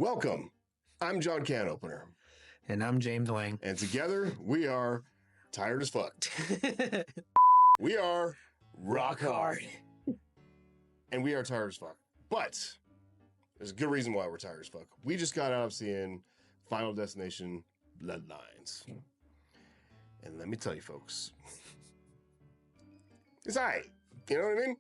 Welcome. I'm John Canopener. And I'm James Wang. And together we are tired as fuck. We are Rock Hard. And we are tired as fuck. But there's a good reason why we're tired as fuck. We just got out of seeing Final Destination Bloodlines. And let me tell you, folks, it's all right. You know what I mean?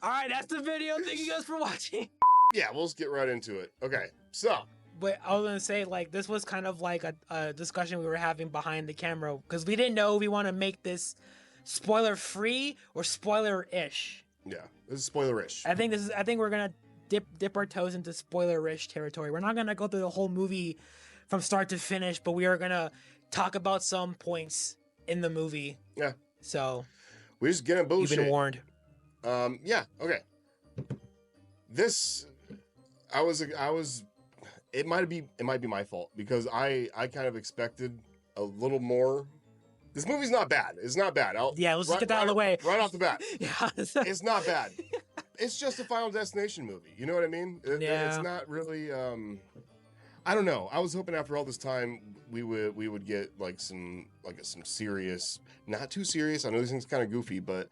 All right, that's the video. Thank you guys for watching. Yeah, we'll just get right into it. Okay, so. But I was going to say, like, this was kind of like a discussion we were having behind the camera because we didn't know if we want to make this spoiler-free or spoiler-ish. Yeah, this is spoiler-ish. I think we're going to dip our toes into spoiler-ish territory. We're not going to go through the whole movie from start to finish, but we are going to talk about some points in the movie. Yeah. So we're just getting bullshit. You've been warned. Yeah, okay. This, I was, it might be my fault because I kind of expected a little more. This movie's not bad. It's not bad. Let's get that out of the way. Right off the bat. Yeah. It's not bad. It's just a Final Destination movie. You know what I mean? Yeah. It's not really, I don't know. I was hoping after all this time we would get some serious, not too serious. I know this thing's kind of goofy, but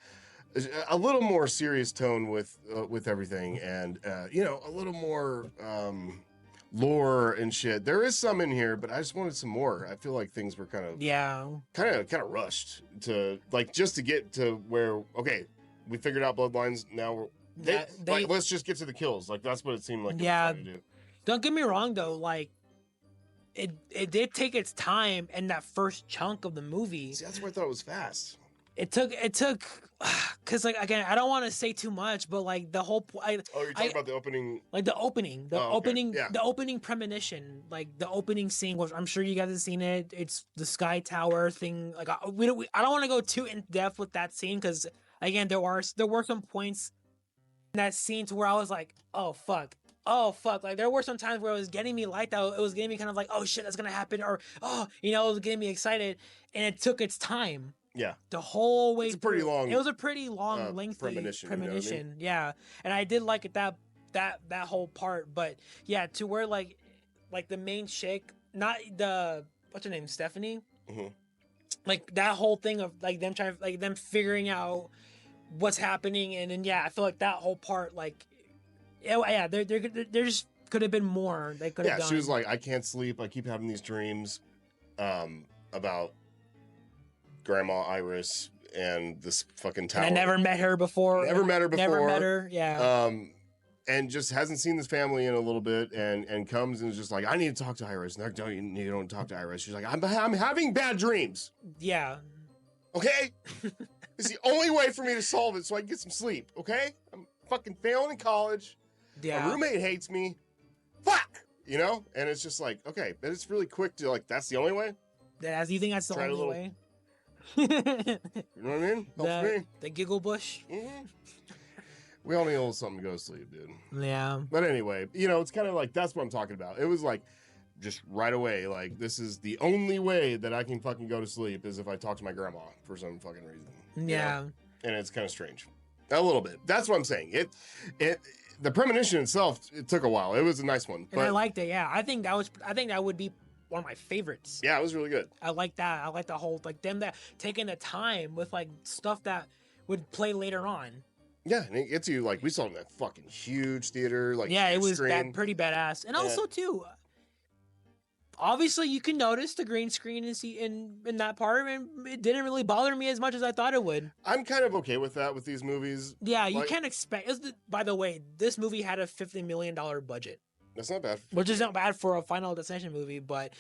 a little more serious tone with everything, and a little more lore and shit. There is some in here, but I just wanted some more. I feel like things were kind of rushed to just to get to where we figured out Bloodlines. Now let's just get to the kills. Like that's what it seemed like. Yeah. It was trying to do. Don't get me wrong though, like it did take its time in that first chunk of the movie. See, that's where I thought it was fast. It took because like again, I don't want to say too much, but like the whole you're talking about the opening, like the opening, Yeah. the opening premonition, like the opening scene. Which I'm sure you guys have seen it. It's the Sky Tower thing. Like I don't want to go too in depth with that scene because again, there were some points in that scene to where I was like, oh fuck. Like there were some times where it was getting me like that. It was getting me kind of like, oh shit, that's gonna happen, or it was getting me excited, and it took its time. Yeah, the whole way. It's pretty long. It was a pretty long, lengthy premonition. You know what I mean? Yeah, and I did like it that whole part. But yeah, to where like the main chick, not the what's her name, Stephanie. Mm-hmm. Like that whole thing of like them figuring out what's happening, and then I feel like that whole part there just could have been more. They could have done. She was like, I can't sleep. I keep having these dreams about Grandma Iris and this fucking tower. And I never met her before. Never met her. Yeah. And just hasn't seen this family in a little bit, and comes and is just like, I need to talk to Iris. No, you don't talk to Iris. She's like, I'm having bad dreams. Yeah. Okay? It's the only way for me to solve it so I can get some sleep. Okay? I'm fucking failing in college. Yeah. My roommate hates me. Fuck! You know? And it's just like, okay, but it's really quick to like, that's the only way? You think that's the only way? You know what I mean? Helps me. The giggle bush. Mm-hmm. We all need a little something to go to sleep, dude. Yeah. But anyway, it's kind of like, that's what I'm talking about. It was like, just right away, like, this is the only way that I can fucking go to sleep is if I talk to my grandma for some fucking reason. Yeah. You know? And it's kind of strange. A little bit. That's what I'm saying. The premonition itself, it took a while. It was a nice one. And I liked it, yeah. I think that would be one of my favorites. Yeah, it was really good. I like that. I like the whole, like, them that taking the time with, like, stuff that would play later on. Yeah, and it gets you, like, we saw it in that fucking huge theater, like, yeah, it was screen. Pretty badass. And also, too, obviously, you can notice the green screen in that part, and it didn't really bother me as much as I thought it would. I'm kind of okay with that with these movies. Yeah, you can't expect. By the way, this movie had a $50 million budget. That's not bad. Which is not bad for a Final Destination movie, but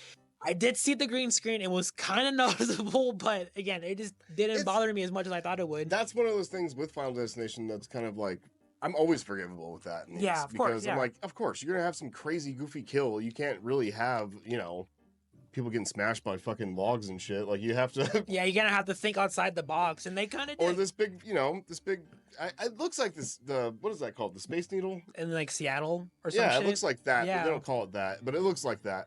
I did see the green screen. It was kind of noticeable, but again, it just didn't bother me as much as I thought it would. That's one of those things with Final Destination that's kind of like, I'm always forgivable with that. Yeah, of course. Because I'm like, of course, you're going to have some crazy, goofy kill. You can't really have, people getting smashed by fucking logs and shit. Like, you have to... Yeah, you're going to have to think outside the box, and they kind of did. Or this big, it looks like what is that called? The Space Needle? In, like, Seattle or something. Yeah, it looks like that. Yeah. But they don't call it that, but it looks like that.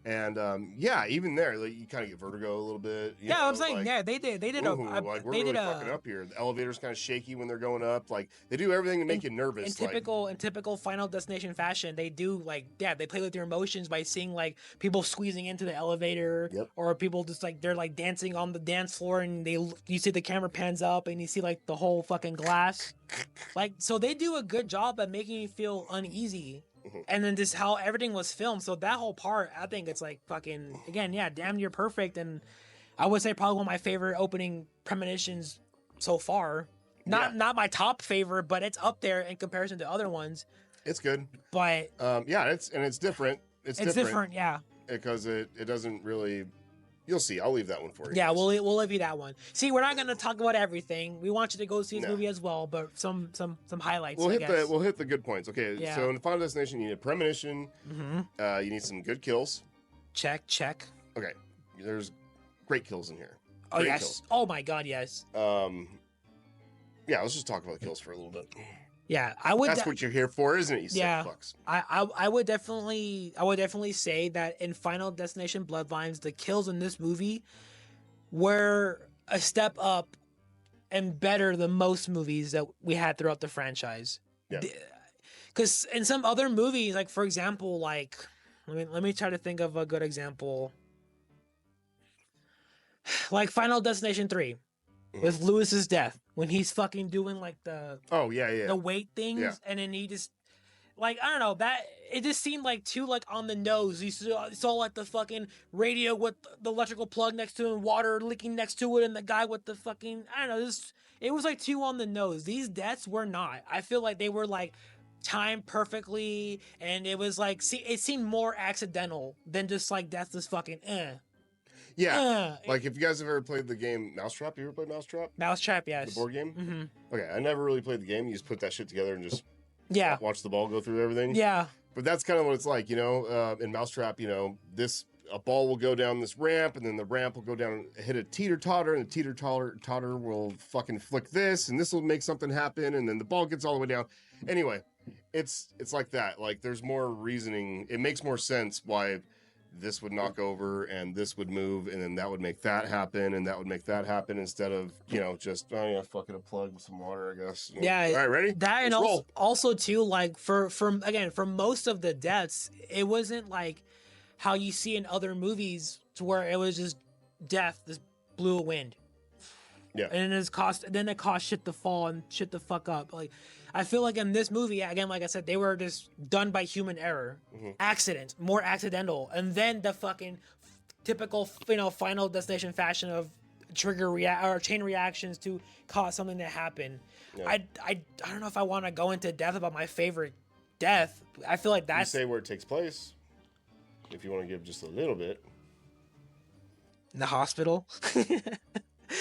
And yeah, even there, like, you kind of get vertigo a little bit. You Yeah, know, I'm saying, like, yeah, they did ooh, like we're they really did fucking a up here. The elevator's kind of shaky when they're going up. Like they do everything to make you nervous. in typical Final Destination fashion, they do like, yeah, they play with your emotions by seeing like people squeezing into the elevator, Yep. or people just like they're like dancing on the dance floor, and you see the camera pans up and you see like the whole fucking glass, like, so they do a good job at making you feel uneasy. And then just how everything was filmed, so that whole part, I think it's like fucking, again, yeah, damn near perfect. And I would say probably one of my favorite opening premonitions so far. Not my top favorite, but it's up there in comparison to other ones. It's good. But yeah, it's different. It's different, yeah. Because it doesn't really. You'll see. I'll leave that one for you. Yeah, guys. we'll leave you that one. See, we're not gonna talk about everything. We want you to go see this movie as well, but some highlights. We'll hit the good points. Okay, Yeah. so in the Final Destination, you need a premonition. Mm-hmm. You need some good kills. Check. Okay, there's great kills in here. Oh Great yes. kills. Oh my god, yes. Yeah, let's just talk about the kills for a little bit. Yeah, I would. That's what you're here for, isn't it? You sick fucks. I would definitely say that in Final Destination Bloodlines, the kills in this movie were a step up and better than most movies that we had throughout the franchise. Yeah. Because in some other movies, like for example, like let me try to think of a good example. Like Final Destination 3 with Lewis's death, when he's fucking doing like the the weight things, and then he just, like, I don't know, that it just seemed like too like on the nose. You saw like the fucking radio with the electrical plug next to him, water leaking next to it, and the guy with the fucking, I don't know, it was like too on the nose. These deaths were not. I feel like they were like timed perfectly, and it was like, it seemed more accidental than just like death is fucking Yeah, like if you guys have ever played the game Mousetrap, you ever played Mousetrap? Mousetrap, yes. The board game? Mm-hmm. Okay, I never really played the game. You just put that shit together and just watch the ball go through everything. Yeah. But that's kind of what it's like, you know, in Mousetrap, you know, a ball will go down this ramp, and then the ramp will go down, hit a teeter-totter, and the teeter-totter will fucking flick this, and this will make something happen, and then the ball gets all the way down. Anyway, it's like that. Like, there's more reasoning. It makes more sense why this would knock over and this would move, and then that would make that happen, and that would make that happen, instead of, you know, just, oh yeah, fucking a plug with some water, I guess. Yeah. All right, ready? That, and also too, like for most of the deaths, it wasn't like how you see in other movies, to where it was just death, this blew a wind. Yeah. And it caused shit to fall and shit to fuck up. Like, I feel like in this movie, again, like I said, they were just done by human error, accident, more accidental, and then the fucking typical, you know, Final Destination fashion of chain reactions to cause something to happen. Yeah. I don't know if I want to go into depth about my favorite death. I feel like that's, you say where it takes place, if you want to give just a little bit. In the hospital.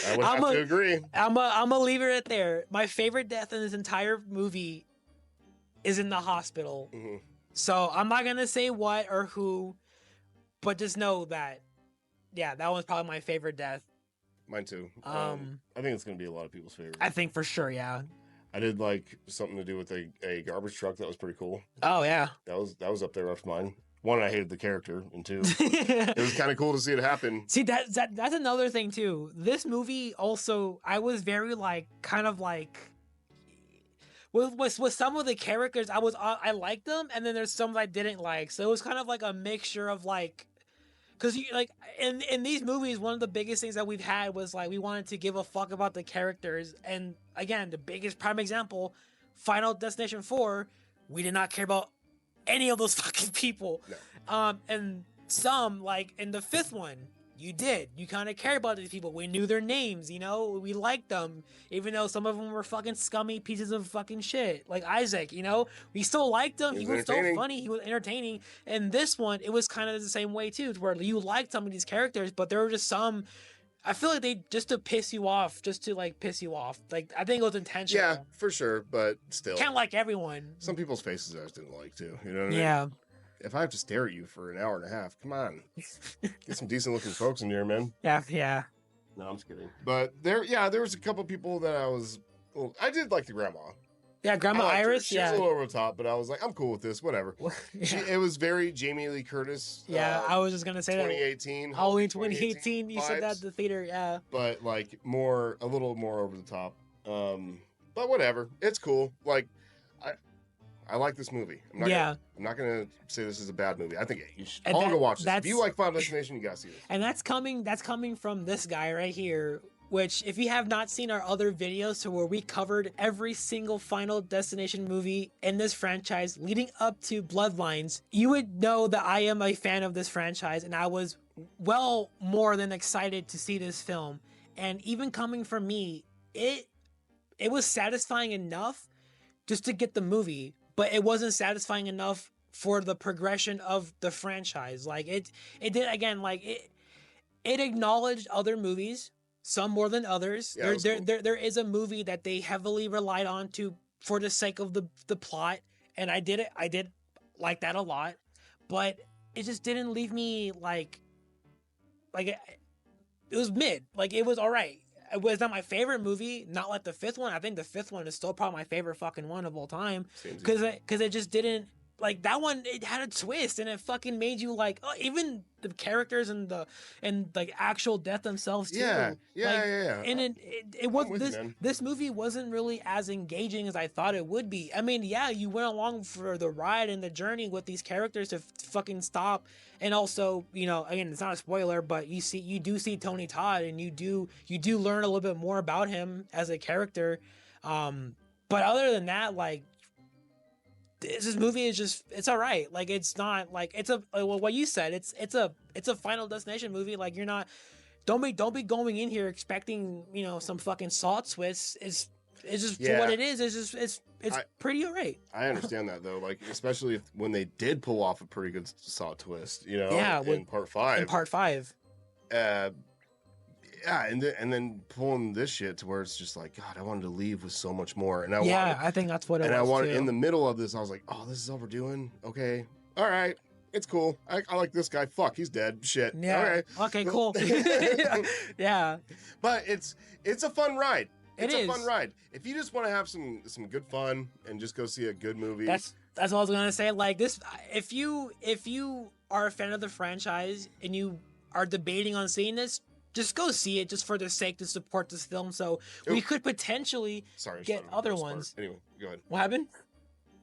I would have to agree. I'm gonna leave it right there. My favorite death in this entire movie is in the hospital. So I'm not gonna say what or who, but just know that, yeah, that was probably my favorite death. Mine too. I think it's gonna be a lot of people's favorite. I think for sure, yeah. I did like something to do with a garbage truck. That was pretty cool. Oh yeah. That was up there with mine. One, I hated the character, and two, it was kind of cool to see it happen. See, that's another thing too. This movie also, I was very like, kind of like, with some of the characters, I liked them, and then there's some I didn't like. So it was kind of like a mixture of like, because like in these movies, one of the biggest things that we've had was like, we wanted to give a fuck about the characters, and again, the biggest prime example, Final Destination 4, we did not care about any of those fucking people. No. And some, like in the fifth one, you kind of cared about these people. We knew their names, you know, we liked them, even though some of them were fucking scummy pieces of fucking shit, like Isaac, you know, we still liked him. He was so funny, he was entertaining. And this one, it was kind of the same way too, where you liked some of these characters, but there were just some, I feel like they just to piss you off, Like, I think it was intentional. Yeah, for sure, but still. Can't like everyone. Some people's faces I just didn't like too. You know what I mean? Yeah. If I have to stare at you for an hour and a half, come on. Get some decent looking folks in here, man. Yeah. No, I'm just kidding. But there was a couple people that I did like the grandma. Yeah, Grandma I liked her. Iris. She was a little over the top, but I was like, I'm cool with this. Whatever. Yeah. It was very Jamie Lee Curtis. Yeah, I was just gonna say 2018. that. Halloween 2018. You said that at vibes, the theater. Yeah. but like a little more over the top. But whatever. It's cool. Like, I like this movie. I'm not gonna say this is a bad movie. I think you should all go watch this. If you like Final Destination, you gotta see this. And that's coming from this guy right here. Which, if you have not seen our other videos, so where we covered every single Final Destination movie in this franchise leading up to Bloodlines, you would know that I am a fan of this franchise, and I was well more than excited to see this film. And even coming from me, it was satisfying enough just to get the movie, but it wasn't satisfying enough for the progression of the franchise. Like it did again. Like it acknowledged other movies. Some more than others. Yeah, there is a movie that they heavily relied on for the sake of the plot, and I did like that a lot, but it just didn't leave me like it was mid. Like it was all right. It was not my favorite movie. Not like the fifth one. I think the fifth one is still probably my favorite fucking one of all time because it just didn't. Like that one, it had a twist and it fucking made you like, oh, even the characters and like actual death themselves too. Yeah. And it was this movie wasn't really as engaging as I thought it would be. I mean, yeah, you went along for the ride and the journey with these characters to fucking stop, and also, you know, again, it's not a spoiler, but you do see Tony Todd and you do learn a little bit more about him as a character. But other than that, like. This movie is just, it's all right. Like it's not like it's what you said, it's a Final Destination movie. Like you're not, don't be going in here expecting, you know, some fucking Saw twist. It's just for what it is. It's pretty all right. I understand that though, like especially when they did pull off a pretty good Saw twist, you know, in part 5. In part 5. Yeah, and then pulling this shit to where it's just like, God, I wanted to leave with so much more. And I think that's what it was. And I wanted too. In the middle of this, I was like, oh, this is all we're doing. Okay, all right, it's cool. I like this guy. Fuck, he's dead. Shit. Yeah. All right. Okay. Cool. Yeah. But it's a fun ride. It's a fun ride. If you just want to have some good fun and just go see a good movie. That's what I was gonna say. Like this, if you are a fan of the franchise and you are debating on seeing this, just go see it just for the sake to support this film. So we could potentially get other ones. Anyway, go ahead. What happened?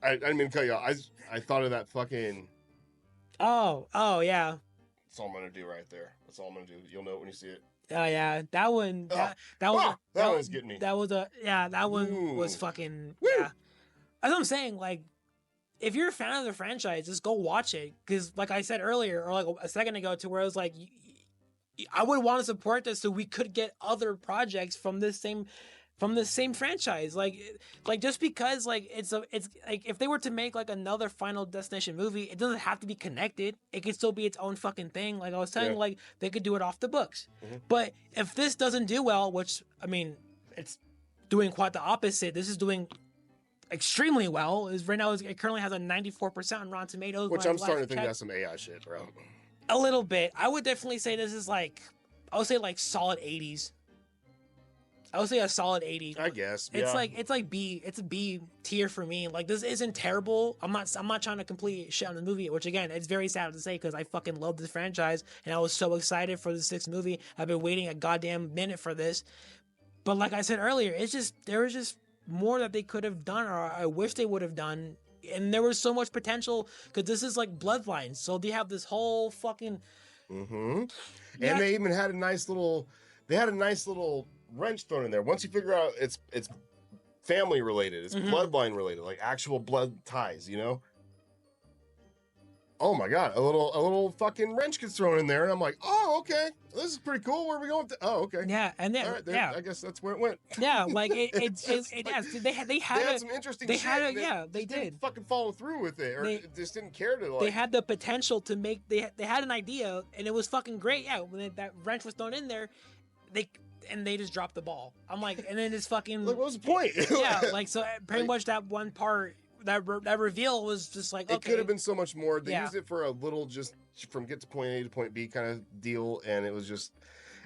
I didn't mean to cut you off. I thought of that fucking. Oh yeah. That's all I'm gonna do right there. That's all I'm gonna do. You'll know it when you see it. Oh yeah, that one. That was getting me. That was that one was fucking. Woo. Yeah. That's what I'm saying. Like, if you're a fan of the franchise, just go watch it. Because, like I said earlier, or like a second ago, to where I was like, I would want to support this so we could get other projects from this same franchise. Like just because like it's like if they were to make like another Final Destination movie, it doesn't have to be connected. It could still be its own fucking thing. Like I was saying, like they could do it off the books. Mm-hmm. But if this doesn't do well, which I mean, it's doing quite the opposite. This is doing extremely well. Right now, it currently has a 94% on Rotten Tomatoes. Which I'm starting to think that's some AI shit, bro. A little bit. I would definitely say this is like, I would say like solid 80s. I would say a solid 80. I guess. It's like B. It's a B tier for me. Like this isn't terrible. I'm not trying to completely shit on the movie, which again, it's very sad to say because I fucking love this franchise and I was so excited for the 6th movie. I've been waiting a goddamn minute for this. But like I said earlier, there was just more that they could have done, or I wish they would have done. And there was so much potential because this is like Bloodlines, so they have this whole fucking. Mm-hmm. And they even had a nice little. They had a nice little wrench thrown in there. Once you figure out it's family related, it's bloodline related, like actual blood ties, you know. Oh my god, a little fucking wrench gets thrown in there, and I'm like, oh okay, this is pretty cool. Where are we going? Oh okay. Yeah, and then I guess that's where it went. Yeah, like it they had some interesting. They shit, had they did fucking follow through with it, or they just didn't care to. Like, they had the potential to make. They had an idea, and it was fucking great. Yeah, when that wrench was thrown in there, they just dropped the ball. I'm like, and then it's fucking. Like, what was the point? Yeah, like so pretty much that one part. That reveal was just like, okay. It could have been so much more. They used it for a little, just from get to point A to point B kind of deal, and it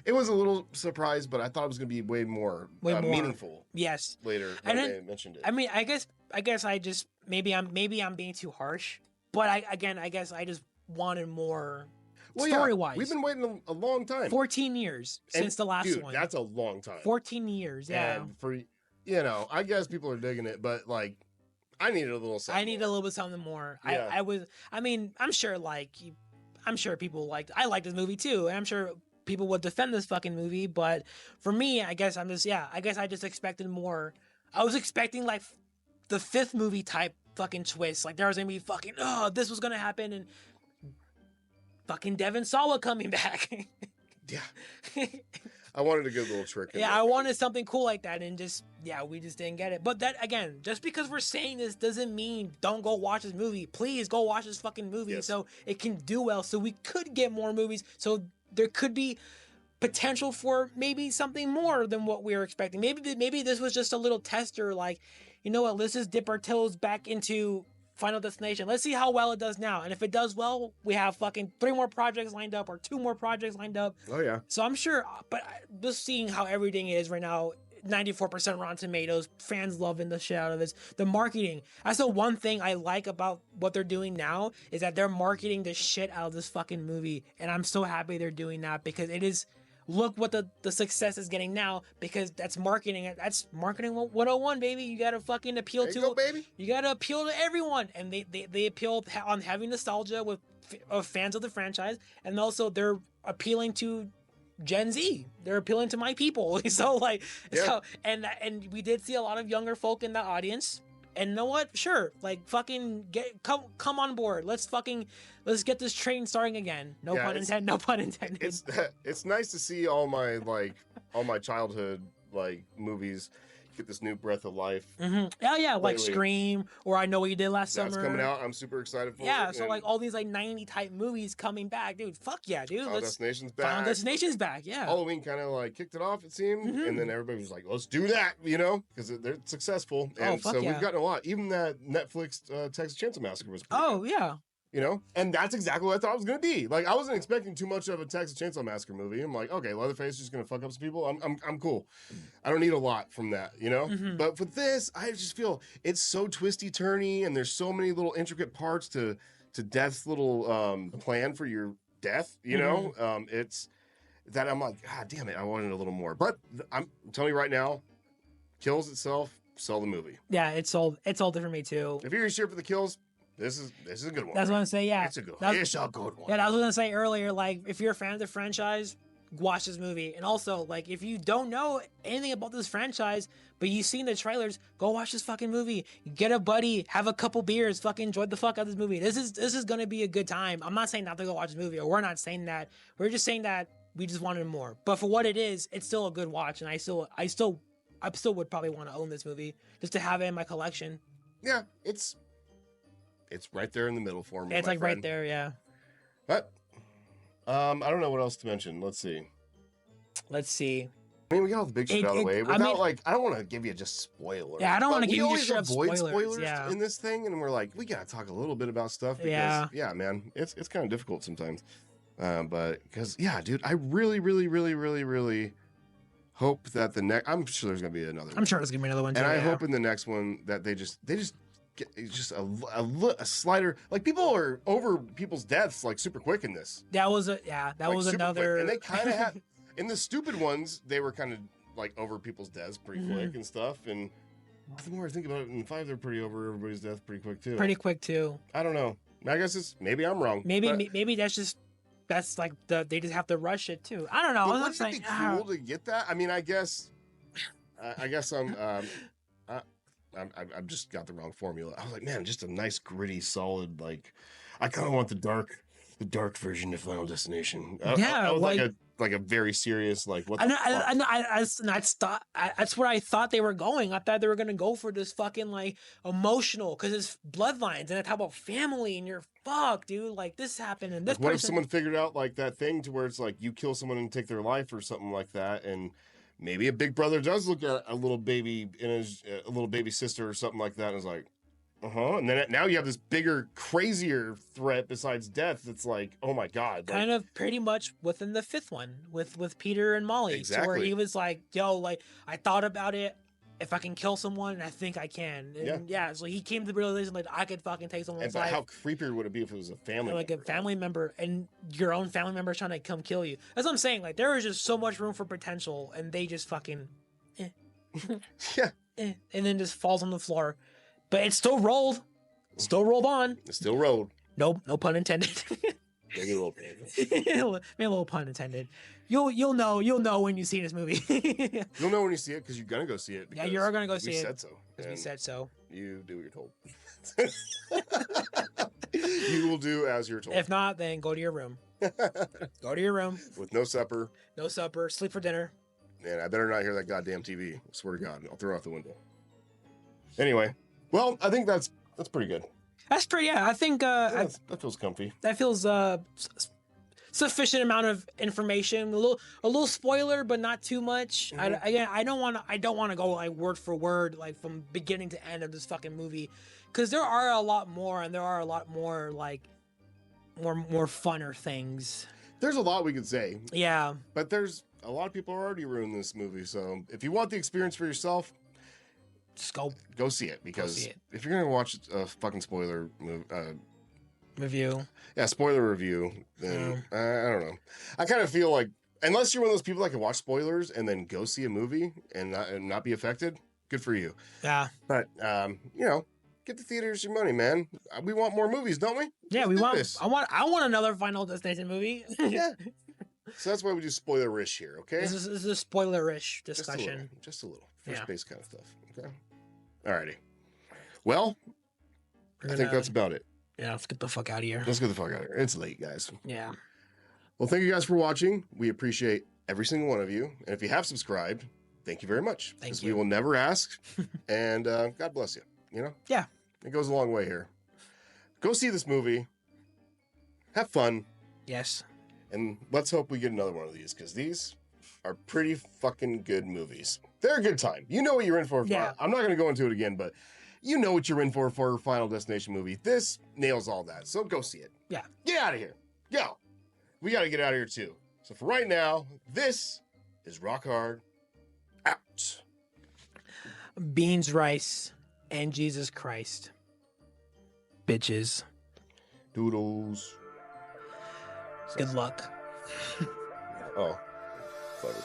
it was a little surprise, but I thought it was going to be way more meaningful. Yes. Later, And when then, they mentioned it. I mean, I guess I just maybe I'm being too harsh, but I guess I just wanted more story wise. We've been waiting a long time. 14 years since the last one. That's a long time. 14 years, yeah. And for I guess people are digging it, but like, I needed a little something. I need a little bit something more. Yeah. I'm sure people liked. I liked this movie too, and I'm sure people would defend this fucking movie. But for me, I guess I just expected more. I was expecting like the fifth movie type fucking twist. Like there was gonna be fucking this was gonna happen, and fucking Devin Sawa coming back. Yeah. I wanted a good little trick. Yeah, I wanted something cool like that, and we just didn't get it. But that, again, just because we're saying this doesn't mean don't go watch this movie. Please go watch this fucking movie so it can do well, so we could get more movies, so there could be potential for maybe something more than what we were expecting. Maybe this was just a little tester, like, you know what, let's just dip our toes back into Final Destination. Let's see how well it does now. And if it does well, we have fucking 3 more projects lined up or 2 more projects lined up. Oh, yeah. So I'm sure, but just seeing how everything is right now, 94% Rotten Tomatoes, fans loving the shit out of this. The marketing, that's the one thing I like about what they're doing now, is that they're marketing the shit out of this fucking movie. And I'm so happy they're doing that, because it is, look what the success is getting now, because that's marketing. That's marketing 101, baby. You gotta fucking appeal to, baby. You gotta appeal to everyone, and they appeal on having nostalgia with fans of the franchise, and also they're appealing to Gen Z. They're appealing to my people. So and we did see a lot of younger folk in the audience. And you know what? Sure, like fucking come on board. Let's get this train starting again. No pun intended. It's nice to see all my childhood like movies get this new breath of life. Mm-hmm. Yeah, like Scream, or I Know What You Did Last Summer. That's coming out. I'm super excited for it. Yeah, so like all these like 90 type movies coming back, dude. Fuck yeah, dude. Final Destination's back. Final Destination's back. Yeah. Halloween kind of like kicked it off, it seemed, and then everybody was like, "Let's do that," because they're successful, and so we've gotten a lot. Even that Netflix Texas Chainsaw Massacre was pretty good. Yeah. And that's exactly what I thought it was going to be. Like, I wasn't expecting too much of a Texas Chainsaw Massacre movie. I'm like, okay, Leatherface is just going to fuck up some people. I'm cool. I don't need a lot from that, But for this, I just feel it's so twisty-turny, and there's so many little intricate parts to Death's little plan for your death, It's that I'm like, God damn it, I wanted a little more. But I'm telling you right now, kills itself, sell the movie. Yeah, it sold it for me too. If you're here for the kills, this is a good one. That's what I'm saying. Yeah, it's a good one. It's a good one. Yeah, I was gonna say earlier. Like, if you're a fan of the franchise, watch this movie. And also, like, if you don't know anything about this franchise, but you've seen the trailers, go watch this fucking movie. Get a buddy, have a couple beers, fucking enjoy the fuck out of this movie. This is gonna be a good time. I'm not saying not to go watch this movie, or we're not saying that. We're just saying that we just wanted more. But for what it is, it's still a good watch, and I still would probably want to own this movie just to have it in my collection. Yeah, it's right there in the middle for me. It's like right there, yeah. But I don't know what else to mention. Let's see. I mean, we got all the big shit out of the way. I don't want to give you just spoilers. Yeah, I don't want to give you just spoilers yeah. in this thing, and we're like, we gotta talk a little bit about stuff because, yeah man, it's kind of difficult sometimes. But because, yeah, dude, I really, really, really, really, really hope that the next. I'm sure there's gonna be another. I'm sure there's gonna be another one too. And I hope in the next one that they just get just a slider. Like, people are over people's deaths like super quick in this. That was another. Quick. And they kind of had in the stupid ones, they were kind of like over people's deaths pretty quick and stuff. And the more I think about it, in 5 they're pretty over everybody's death pretty quick too. I don't know. I guess maybe I'm wrong. Maybe that's like they just have to rush it too. I don't know. But wouldn't it be cool to get that? I mean, I guess I've just got the wrong formula. I was like, man, just a nice gritty, solid, like, I kind of want the dark version of Final Destination. I was like a very serious, like, what the fuck? That's where I thought they were going. I thought they were gonna go for this fucking like emotional, because it's Bloodlines and I talk about family and you're fuck, dude. Like, this happened and this. Like, what if someone figured out like that thing to where it's like you kill someone and take their life or something like that, and maybe a big brother does look at a little baby a little baby sister or something like that, and is like, And then now you have this bigger, crazier threat besides death. It's like, oh my god. Kind of pretty much within the fifth one with Peter and Molly. Exactly. To where he was like, yo, like, I thought about it. If I can kill someone, I think I can. And so he came to the realization, like, I could fucking take someone's life. How creepier would it be if it was a family like member? A family member, and your own family member trying to come kill you. That's what I'm saying. Like, there was just so much room for potential, and they just fucking and then just falls on the floor. But it still rolled. Still rolled on. It still rolled. Nope, no pun intended. Maybe a little Maybe a little pun intended. You'll know when you see this movie. You'll know when you see it because you're gonna go see it. Yeah, you're gonna go see it. We said so. Because we said so. You do what you're told. You will do as you're told. If not, then go to your room. Go to your room. With no supper. No supper. Sleep for dinner. Man, I better not hear that goddamn TV. I swear to God, I'll throw it out the window. Anyway, well, I think that's pretty good. That's pretty. Yeah, I think that feels comfy. That feels sufficient amount of information. A little spoiler, but not too much. I don't want to go like word for word, like from beginning to end of this fucking movie, because there are a lot more, and there are a lot more like more funner things. There's a lot we could say. Yeah, but there's a lot of people already ruined this movie. So if you want the experience for yourself, just go see it. Because if you're gonna watch a fucking spoiler review, spoiler review, then I don't know. I kind of feel like unless you're one of those people that can watch spoilers and then go see a movie and not be affected, good for you. Yeah. But get the theaters your money, man. We want more movies, don't we? Yeah, we want. This. I want another Final Destination movie. Yeah. So that's why we do spoiler-ish here, okay? This is a spoiler-ish discussion. Just a little. First base kind of stuff. Okay. Alrighty. Well, I think that's about it. Yeah, let's get the fuck out of here. Let's get the fuck out of here. It's late, guys. Yeah. Well, thank you guys for watching. We appreciate every single one of you. And if you have subscribed, thank you very much. Thank you. We will never ask. And God bless you. You know? Yeah. It goes a long way here. Go see this movie. Have fun. Yes. And let's hope we get another one of these, because these are pretty fucking good movies. They're a good time. You know what you're in for. Yeah. I'm not going to go into it again, but you know what you're in for a Final Destination movie. This nails all that. So go see it. Yeah. Get out of here. Go. We got to get out of here too. So for right now, this is Rock Hard out. Beans, rice, and Jesus Christ. Bitches. Doodles. Good luck. Oh, clever.